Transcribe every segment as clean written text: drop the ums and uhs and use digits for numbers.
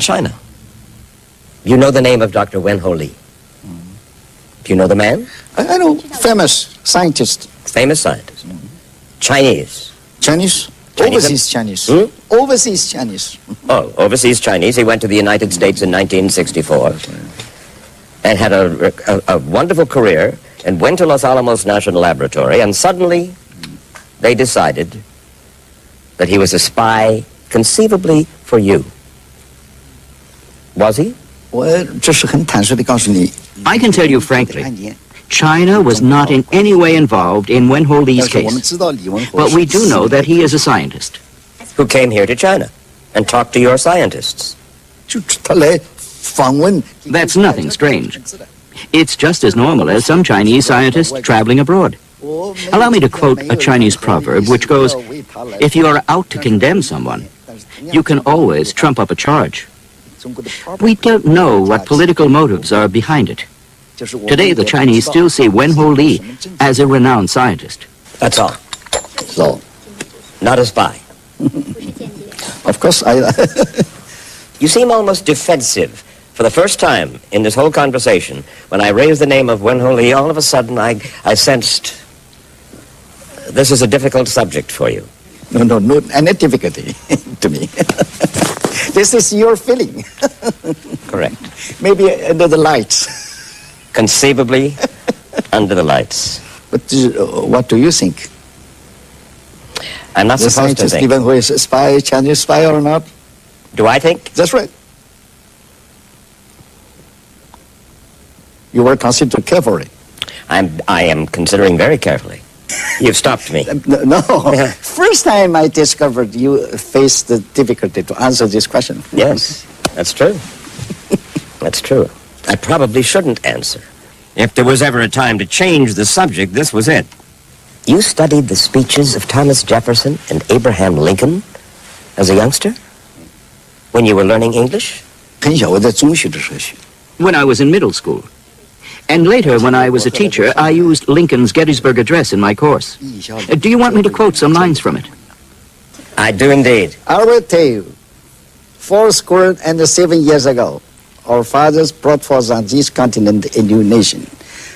China. You know the name of Dr. WenHwa. Do you know the man? I know, famous scientist. Famous scientist. Chinese. Chinese? Overseas Chinese. Overseas Chinese. Oh, overseas Chinese. He went to the United States in 1964 and had a wonderful career and went to Los Alamos National Laboratory, and suddenly they decided that he was a spy, conceivably for you. Was he? I can tell you frankly, China was not in any way involved in WenHwa's case, but we do know that he is a scientist. Who came here to China and talked to your scientists. That's nothing strange. It's just as normal as some Chinese scientists traveling abroad. Allow me to quote a Chinese proverb which goes, if you are out to condemn someone, you can always trump up a charge. We don't know what political motives are behind it. Today, the Chinese still see WenHwa as a renowned scientist. That's all. So, not a spy. Of course, You seem almost defensive. For the first time in this whole conversation, when I raised the name of WenHwa, all of a sudden I sensed this is a difficult subject for you. No, any difficulty to me. This is your feeling. Correct. Maybe under the lights. Conceivably under the lights. But what do you think? I'm not The supposed to scientist, think. even who is a spy, Chinese spy or not? Do I think? That's right. You were considered carefully. I am considering very carefully. You've stopped me. No. First time I discovered you faced the difficulty to answer this question. Yes, that's true. That's true. I probably shouldn't answer. If there was ever a time to change the subject, this was it. You studied the speeches of Thomas Jefferson and Abraham Lincoln as a youngster? When you were learning English? 很小，我在中学的时候学。 When I was in middle school. And later, when I was a teacher, I used Lincoln's Gettysburg Address in my course. Do you want me to quote some lines from it? I do indeed. I will tell you, 47 years ago, our fathers brought forth on this continent a new nation,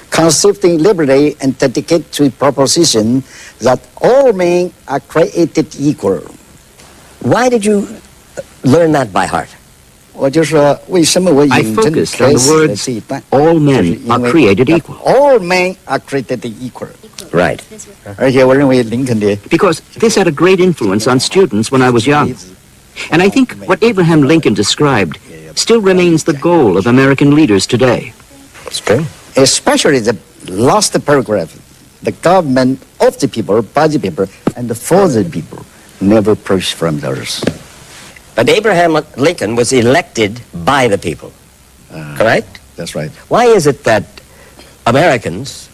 conceived in liberty and dedicated to the proposition that all men are created equal. Why did you learn that by heart? 我就说为什么我 I 引证 focused 开 on the 始的 words, 这一段， all men are created equal. All men are created equal. Right. 而且我认为林肯的 Because this had a great influence on students when I was young. And I think what Abraham Lincoln described still remains the goal of American leaders today. It's true. especially the last paragraph, the government of the people, by the people, and for the people, never purged from the earth. But Abraham Lincoln was elected by the people, correct? That's right. Why is it that Americans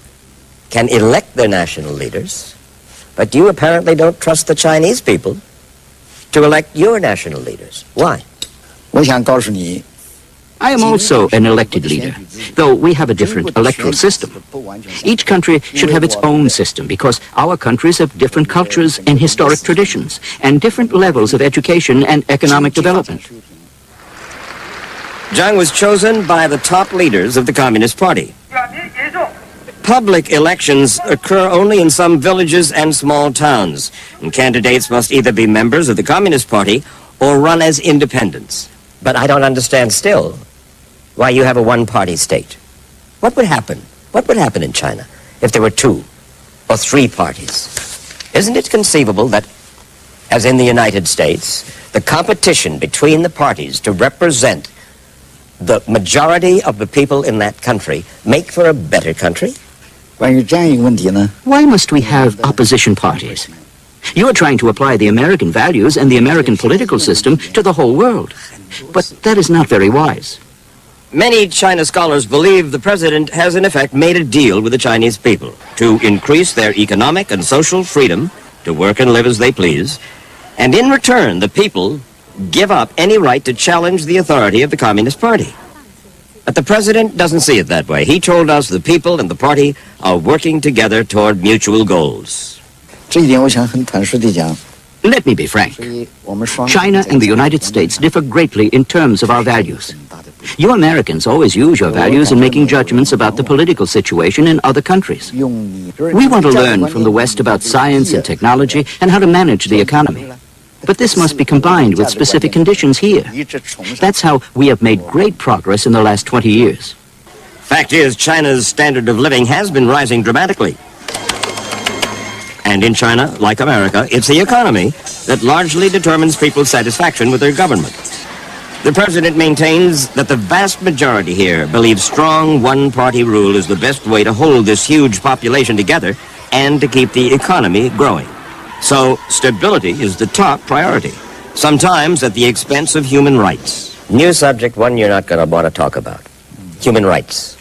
can elect their national leaders, but you apparently don't trust the Chinese people to elect your national leaders? Why? 我想告诉你 I am also an elected leader, though we have a different electoral system. Each country should have its own system because our countries have different cultures and historic traditions and different levels of education and economic development. Zhang was chosen by the top leaders of the Communist Party. Public elections occur only in some villages and small towns, and candidates must either be members of the Communist Party or run as independents. But I don't understand still why you have a one-party state. What would happen? What would happen in China if there were 2 or 3 parties? Isn't it conceivable that, as in the United States, the competition between the parties to represent the majority of the people in that country make for a better country? 关于这样一个问题呢 Why must we have opposition parties? You are trying to apply the American values and the American political system to the whole world. But that is not very wise. Many China scholars believe the president has in effect made a deal with the Chinese people to increase their economic and social freedom to work and live as they please, and in return the people give up any right to challenge the authority of the Communist Party. But the president doesn't see it that way. He told us the people and the party are working together toward mutual goals. 这一点我想很坦率地讲 Let me be frank. China and the United States differ greatly in terms of our values. You Americans always use your values in making judgments about the political situation in other countries. We want to learn from the West about science and technology and how to manage the economy. But this must be combined with specific conditions here. That's how we have made great progress in the last 20 years. Fact is, China's standard of living has been rising dramatically. And in China, like America, it's the economy that largely determines people's satisfaction with their government. The president maintains that the vast majority here believes strong one-party rule is the best way to hold this huge population together and to keep the economy growing. So, stability is the top priority, sometimes at the expense of human rights. New subject, one you're not going to want to talk about. Human rights.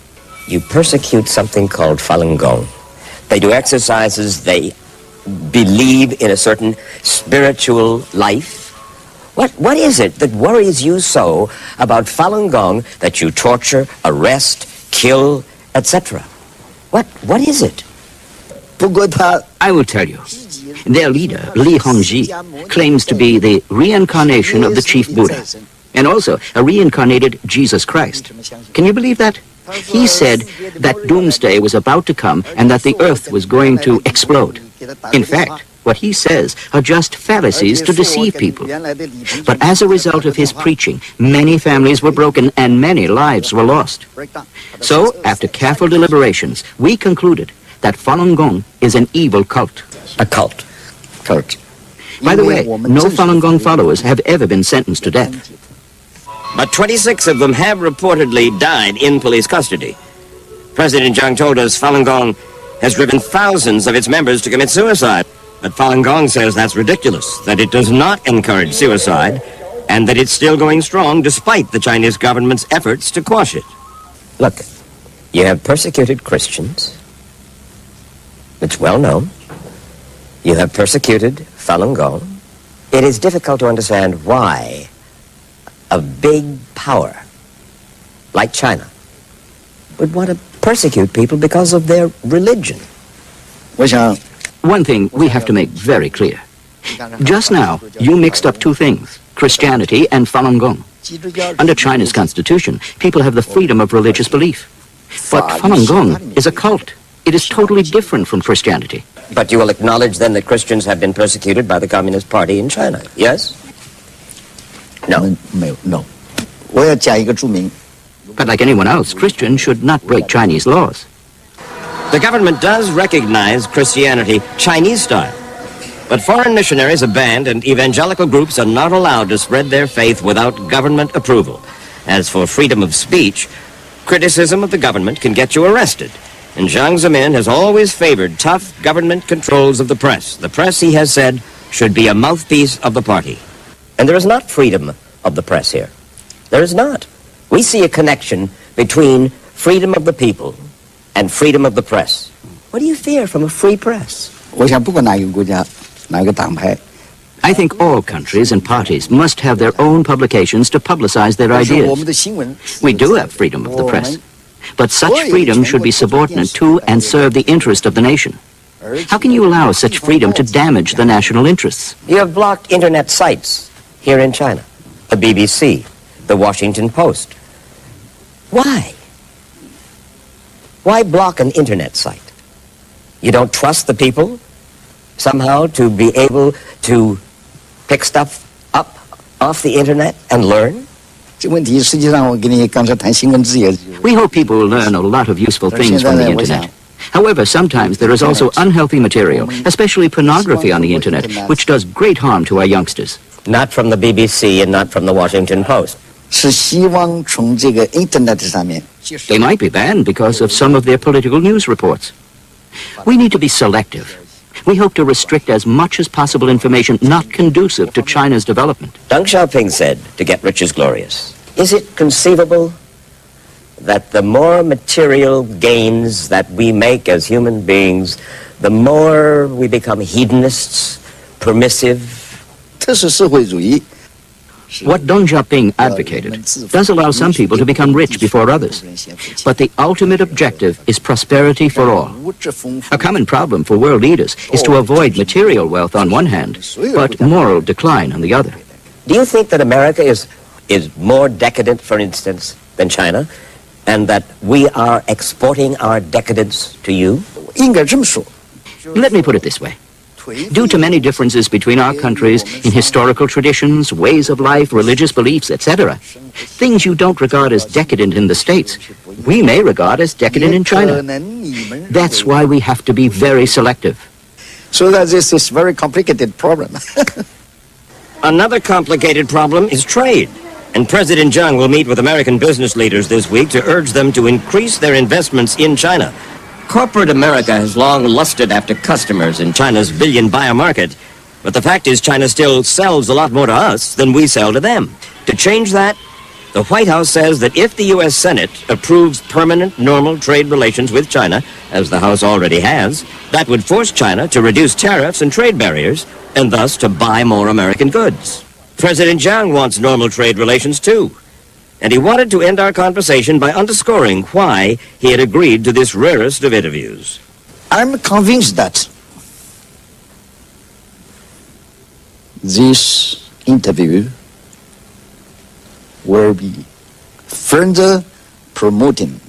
You persecute something called Falun Gong. They do exercises, they believe in a certain spiritual life. What is it that worries you so about Falun Gong that you torture, arrest, kill, etc.? What is it? I will tell you. Their leader, Li Hongzhi, claims to be the reincarnation of the chief Buddha, and also a reincarnated Jesus Christ. Can you believe that? He said that doomsday was about to come and that the earth was going to explode. In fact, what he says are just fallacies to deceive people. But as a result of his preaching, many families were broken and many lives were lost. So, after careful deliberations, we concluded that Falun Gong is an evil cult. A cult. By the way, no Falun Gong followers have ever been sentenced to death. But 26 of them have reportedly died in police custody. President Zhang told us Falun Gong has driven thousands of its members to commit suicide. But Falun Gong says that's ridiculous, that it does not encourage suicide, and that it's still going strong despite the Chinese government's efforts to quash it. Look, you have persecuted Christians. It's well known. You have persecuted Falun Gong. It is difficult to understand why a big power like China would want to persecute people because of their religion. One thing we have to make very clear. Just now, you mixed up two things, Christianity and Falun Gong. Under China's constitution, people have the freedom of religious belief. But Falun Gong is a cult. It is totally different from Christianity. But you will acknowledge then that Christians have been persecuted by the Communist Party in China, yes? No. No. But like anyone else, Christians should not break Chinese laws. The government does recognize Christianity Chinese style. But foreign missionaries are banned and evangelical groups are not allowed to spread their faith without government approval. As for freedom of speech, criticism of the government can get you arrested. And Jiang Zemin has always favored tough government controls of the press. The press, he has said, should be a mouthpiece of the party. And there is not freedom of the press here. There is not. We see a connection between freedom of the people and freedom of the press. What do you fear from a free press? I think all countries and parties must have their own publications to publicize their ideas. We do have freedom of the press, but such freedom should be subordinate to and serve the interest of the nation. How can you allow such freedom to damage the national interests? You have blocked internet sites here in China. The BBC, the Washington Post. Why? Why block an internet site? You don't trust the people somehow to be able to pick stuff up off the internet and learn? We hope people will learn a lot of useful things from the internet. However, sometimes there is also unhealthy material, especially pornography on the internet, which does great harm to our youngsters. Not from the BBC and not from the Washington Post. They might be banned because of some of their political news reports. We need to be selective. We hope to restrict as much as possible information not conducive to China's development. Deng Xiaoping said, to get rich is glorious. Is it conceivable that the more material gains that we make as human beings, the more we become hedonists, permissive? What Deng Xiaoping advocated does allow some people to become rich before others, but the ultimate objective is prosperity for all. A common problem for world leaders is to avoid material wealth on one hand, but moral decline on the other. Do you think that America is more decadent, for instance, than China, and that we are exporting our decadence to you? 应该这么说。 Let me put it this way. Due to many differences between our countries in historical traditions, ways of life, religious beliefs, etc., things you don't regard as decadent in the States, we may regard as decadent in China. That's why we have to be very selective. So that this is a very complicated problem. Another complicated problem is trade. And President Zhang will meet with American business leaders this week to urge them to increase their investments in China. Corporate America has long lusted after customers in China's billion buyer market, but the fact is China still sells a lot more to us than we sell to them. To change that, the White House says that if the U.S. Senate approves permanent normal trade relations with China, as the House already has, that would force China to reduce tariffs and trade barriers, and thus to buy more American goods. President Zhang wants normal trade relations too. And he wanted to end our conversation by underscoring why he had agreed to this rarest of interviews. I'm convinced that this interview will be further promoting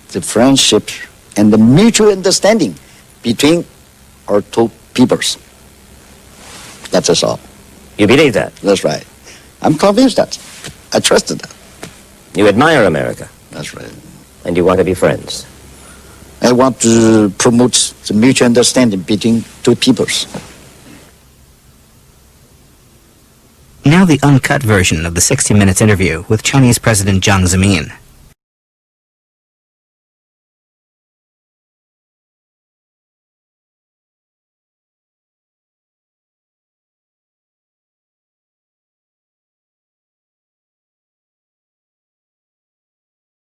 the friendship and the mutual understanding between our two peoples. That's all. You believe that? That's right. I'm convinced that. I trust that. You admire America, That's right. and you want to be friends. I want to promote the mutual understanding between two peoples. Now the uncut version of the 60 Minutes interview with Chinese President Jiang Zemin.